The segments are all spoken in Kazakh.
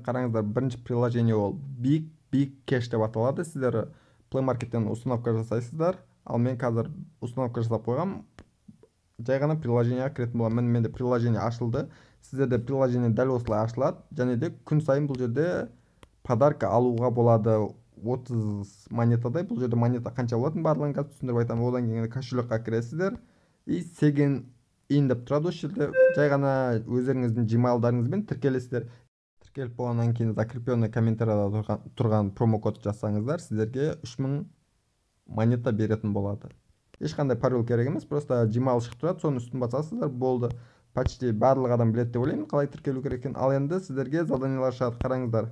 Қараңыздар, бірінші приложение ол Big Cash деп аталады. Сіздер Play Market'тен установка жасайсыздар. Ал мен қазір установка жасап қойғам. Жай ғана приложениеға кіретін боламын. Менде приложение ашылды. Сіздерде приложение дәл осылай ашылады. Және де күн сайын бұл жерде подарка алуға болады 30 монетадай. Бұл жерде монета қанша болатын барлығын қазір түсіндіріп айтамын. Одан кейін кошелекқа кіресіздер. И Sign in деп тұрады осы жерде. Жай ғана өздеріңіздің Gmail'дарыңызбен тіркелесіздер. Тіркеліп болғаннан кейін закрепленный комментарияда тұрған промокод жазсаңыздар, сіздерге 3000 монета беретін болады. Ешқандай пароль керек емес, просто Gmail шығып тұрады, соны үстін басасыздар, болды. Почти барлық адам біледі деп ойлаймын, қалай тіркелу керек екенін. Ал енді сіздерге заданиялар шығады, қараңыздар.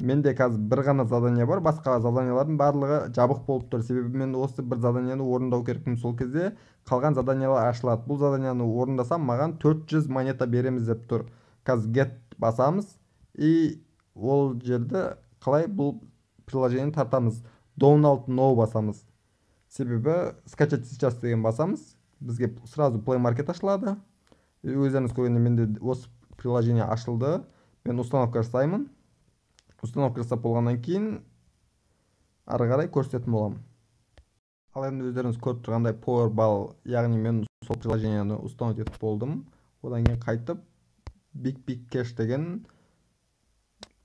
Менде қазір бір ғана задание бар, басқа заданиялардың барлығы жабық болып тұр. Себебі мен осы бір заданияны орындау керекпін. Сол кезде қалған заданиялар ашылады. Бұл заданияны орындасам, маған 400 монета береміз деп тұр. Қазір get басамыз и ол жерде қалай бұл приложениені тартамыз. Download now басамыз. Себебі скачать сейчас деген басамыз. Бізге сразу Play Market ашылады. Өздеріңіз көргенде менде осы приложение ашылды. Мен установка жасаймын. Установка жасап болғаннан кейін ары қарай көрсететін боламын. Ал енді өздеріңіз көріп тұрғандай Powerball, яғни мен сол приложениені установка етіп болдым. Одан кейін қайтып Big Cash деген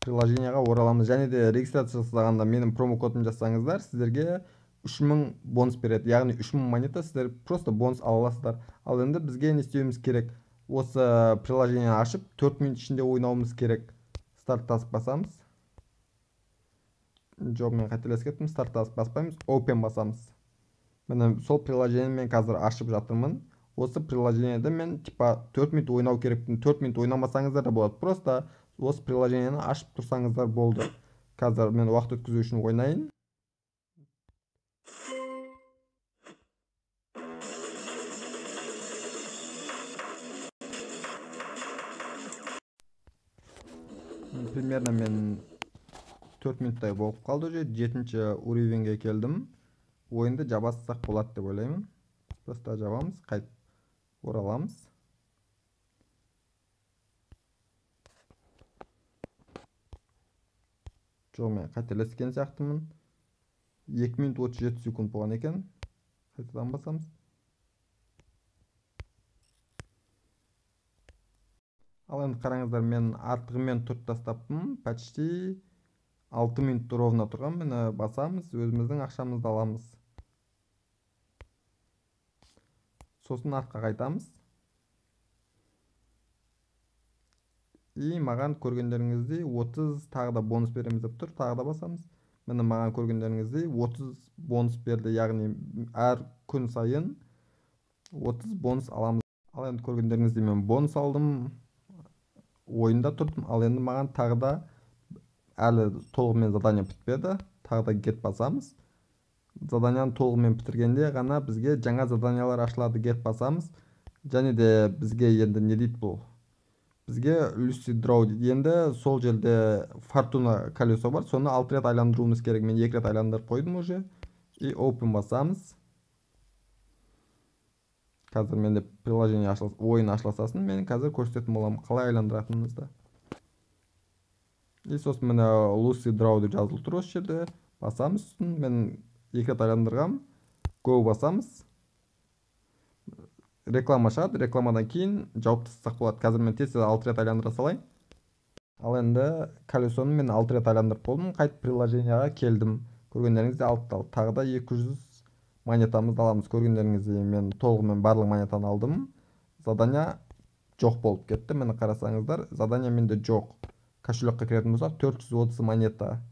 приложениеға ораламыз. Және де регистрация жасағанда менің промокодым жасаңыздар, сіздерге 3000 бонус береді. Яғни 3000 монета сіздер просто бонус ала аласыздар. Ал енді бізге не істеуіміз керек? Осы приложениені ашып 4 минут ішінде ойнауымыз керек. Старт тасып басамыз. Жоқ, мен қателесіп кеттім. Старт тасып баспаймыз, Open басамыз. Мен сол приложениені мен қазір ашып жатырмын. Осы приложениеде мен типа 4 минут ойнау керекпін. 4 минут ойнамасаңыздар да болады. Просто осы приложениені ашып тұрсаңыздар болды. Қазір мен уақыт өткізу үшін ойнайын. Примерно мен 4 минуттай болып қалды уже. 7-ші уровеньге келдім. Ойынды жабасақ болады деп ойлаймын. Просто жабамыз, қайтып ораламыз. Жоқ, мен қателескен сияқтымын. 2 минут 37 секунд болған екен. Қайтадан басамыз. Ал енді қараңыздар, мен артығымен тұрып тастаппын. Почти 6 минут ровно тұрған. Мені басамыз, өзіміздің ақшамызды аламыз. Сосын артқа қайтамыз. И маған көргендеріңіздей 30 тағы да бонус береміз деп тұр. Тағы да басамыз. Мені маған көргендеріңіздей 30 бонус берді. Яғни әр күн сайын 30 бонус аламыз. Ал енді көргендеріңіздей мен бонус алдым. Ойында тұрдым. Ал енді маған тағы да әлі толығымен задание бітпеді. Тағы да get басамыз. Заданияны толығымен бітіргенде ғана бізге жаңа заданиялар ашылады. Get басамыз. Және де бізге енді не дейді бұл? Бізге Lucy Draw дейді. Енді сол жерде Fortuna колесо бар. Соны 6 рет айландыруымыз керек. Мен 2 рет айландырып қойдым уже. И Open басамыз. Қазір менде приложение ойын ашыласасын, мен қазір көрсететін боламын қалай айландыратынымызды. И сосын мені Lucy Draw'ды жазылып тұр осы жерде. Басамыз үстін. Мен 2 рет айландырғам. Go басамыз. Реклама шығады. Рекламадан кейін жауып тастасақ болады. Қазір мен тез 6 рет айландыра салайын. Ал енді колесоны мен 6 рет айландырып болдым. Қайтып приложениеға келдім. Көргендеріңізде алды. Тағы да 200 монетамызды аламыз. Көргендеріңізде мен толығымен барлық монетаны алдым. Задания жоқ болып кетті. Мені қарасаңыздар, задания менде жоқ. Кошелекқа кіретін болсақ 430 монета.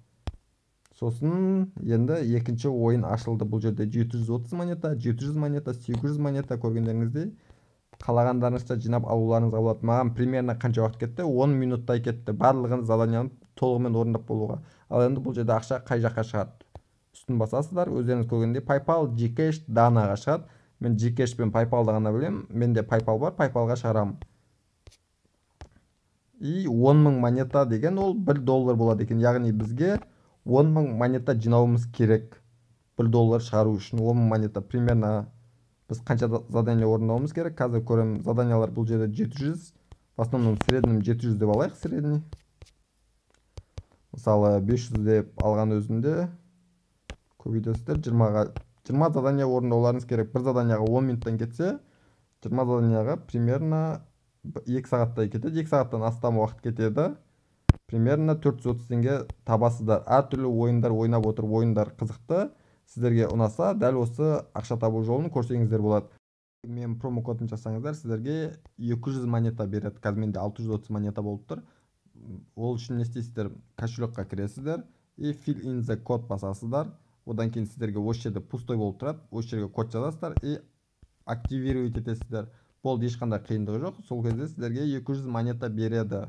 Сосын енді екінші ойын ашылды. Бұл жерде 730 монета, 700 монета, 800 монета. Көргендеріңізде қалағандарыңызша жинап алуларыңызға болады. Маған примерно қанша уақыт кетті? 10 минуттай кетті. Барлығын заданияны толығымен орындап болуға. Ал енді бұл жерде ақша қай жаққа шығады? Үстін басасыздар. Өздеріңіз көргендей PayPal, Gcash, Danaға шығады. Мен Gcash пен PayPal'ды ғана білем. Менде PayPal бар, PayPal'ға шығарам. И 10.000 монета деген ол $1 болады екен. Яғни бізге 10.000 монета жинауымыз керек. $1 шығару үшін 10.000 монета. Примерно біз қанша задание орындауымыз керек? Қазір көрем, заданиялар бұл жерде 700. В основном среднем 700 деп алайық, средний. мысалы 500 деп алған өзінде көбейтесіздер 20 задание орындауларыңыз керек. Бір заданияға 10 минуттан кетсе 20 заданияға примерно 2 сағаттай кетеді. 2 сағаттан астам уақыт кетеді. Примерно 430 теңге табасыздар. Әртүрлі ойындар ойнап отырып, ойындар қызықты. Сіздерге ұнаса, дәл осы ақша табу жолын көрсеңіздер болады. Мен промокодын жасаңыздар, сіздерге 200 монета береді. Қазір менде 630 монета болып тұр. Ол үшін не істейсіздер? Кошелекқа кіресіздер и fill in the code басасыздар. Одан кейін сіздерге осы жерде пустой болып тұрады. Осы жерге код жазасыздар и активировать етесіздер. Болды, ешқандай қиындығы жоқ. Сол кезде сіздерге 200 монета береді.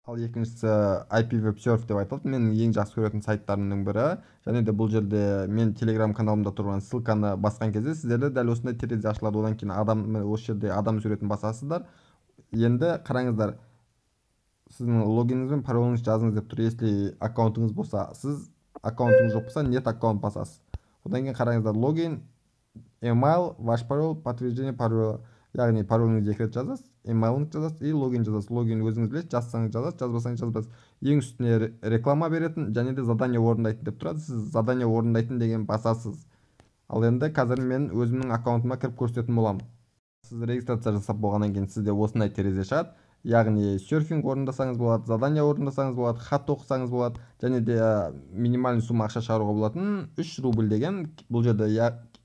Ал екіншісі IPWebSurf деп айтылады. Менің ең жақсы көретін сайттарымның бірі. Және де бұл жерде мен Telegram каналымда тұрған ссылканы басқан кезде сіздерде дәл осындай терезе ашылады. Одан кейін осы жерде адам суретін басасыздар. Енді қараңыздар. Сіздің логиніңіз бен пароліңіз жазыңыз деп тұр. Если аккаунтыңыз болса, сіз аккаунтыңыз жоқ болса, нет аккаунт басасыз. Одан кейін қараңыздар, логин, email, ваш пароль, подтверждение пароля. Яғни пароліңізді 2 рет жазасыз, emailіңізді жазасыз и логин жазасыз. Логин өзіңіз білесіз, жазсаңыз жазасыз, жазбасаңыз жазбайсыз. Ең үстіне реклама беретін және де задание орындайтын деп тұрады. Сіз задание орындайтын деген басасыз. Ал енді қазір мен өзімнің аккаунтыма кіріп көрсететін боламын. Сіз регистрация жасап болғаннан кейін сізде осындай терезе шығады. Яғни серфинг орындасаңыз болады, задание орындасаңыз болады, хат оқысаңыз болады, және де минимальный сумма ақша шығаруға болатын 3 рубль деген. Бұл жерде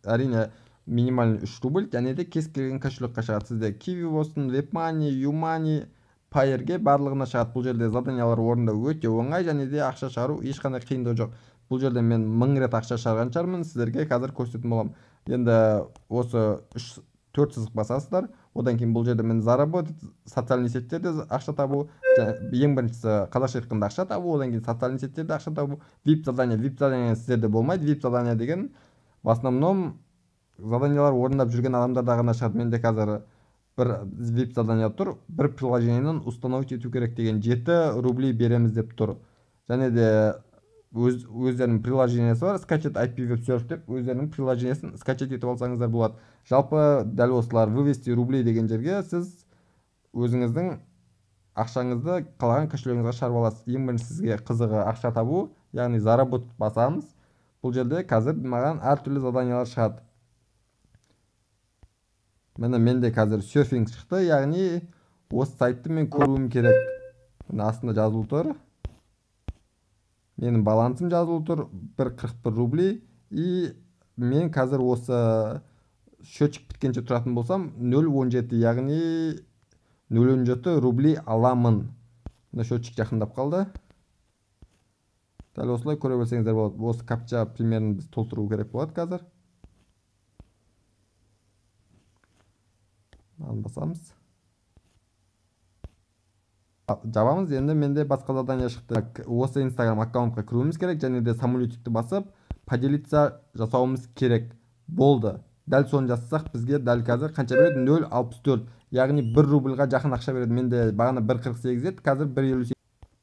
әрине минимальный 3 рубль, және де кез келген кошелекқа шығады. Сізде Kiwi болсын, WebMoney, YouMoney, Payeer'ге барлығына шығады. Бұл жерде заданиялар орындау өте оңай, және де ақша шығару ешқандай қиындығы жоқ. Бұл жерде мен 1000 рет ақша шығарған шығармын, сіздерге қазір көрсететін боламын. Енді осы 4 сызық басасыздар. Одан кейін бұл жерде мен заработать, социальный сеттерде ақша табу, ең біріншісі қазақша айтқанда ақша табу, одан кейін социальный сеттерде ақша табу, VIP задание сіздерде болмайды. VIP задание деген в основном заданиялар орындап жүрген адамдарда ғана шығады. Менде қазір бір VIP задание тұр, бір приложениенің установить ету керек деген 7 рублей береміз деп тұр. Және де өздерінің приложениесі бар, скачать IPWebSurf деп өздерінің приложениесін скачать етіп алсаңыздар болады. Жалпы дәл осылар вывести рублей деген жерге сіз өзіңіздің ақшаңызды қалаған кошелегіңізге шығарып аласыз. Ең бірінші сізге қызығы ақша табу, яғни заработать басамыз. Бұл жерде қазір маған әртүрлі заданиялар шығады. Міне менде қазір серфинг шықты, яғни осы сайтты мен көруім керек. Міне астында жазылып тұр. Менің балансым жазылып тұр 141 рублей. И мен қазір осы счетчик біткенше тұратын болсам 0.17, яғни 0.17 рублей аламын. Мына счетчик жақындап қалды. Дәл осылай көре білсеңіздер болады. Осы капча примерін біз толтыру керек болады қазір. Басамыз. Жабамыз. Енді менде басқа задание шықты. Осы Instagram аккаунтқа кіруіміз керек, және де самолетикті басып поделиться жасауымыз керек. Болды. Дәл соны жасасақ бізге дәл қазір қанша береді? 0.64. Яғни 1 рубльға жақын ақша береді. Менде бағана 1.48 еді, қазір 1.58.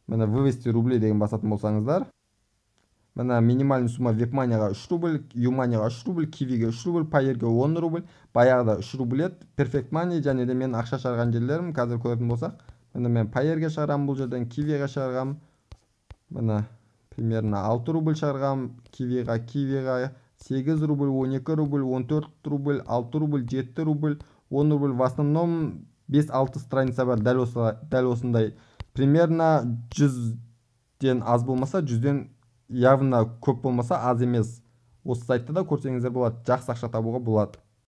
Міне вывести рублей деген басатын болсаңыздар. Міне минимальный сумма WebMoney'ға 3 рубль, YouMoney'ға 3 рубль, Kiwi'ге 3 рубль, Payeer'ге 10 рубль, баяғыда 3 рубль еді. Perfect Money, және де мен ақша шығарған жерлерім қазір көретін болсақ, міне мен Payeer'ге шығарам, бұл жерден Kiwi'ға шығарғам. Міне примерно 6 рубль шығарғам, Kiwi'ға 8 рубль, 12 рубль, 14 рубль, 6 рубль, 7 рубль, 10 рубль. В основном 5-6 страница бар, дәл осындай. Примерно 100-ден аз болмаса, 100-ден явно көп болмаса аз емес. Осы сайтта да көрсеңіздер болады, жақсы ақша табуға болады.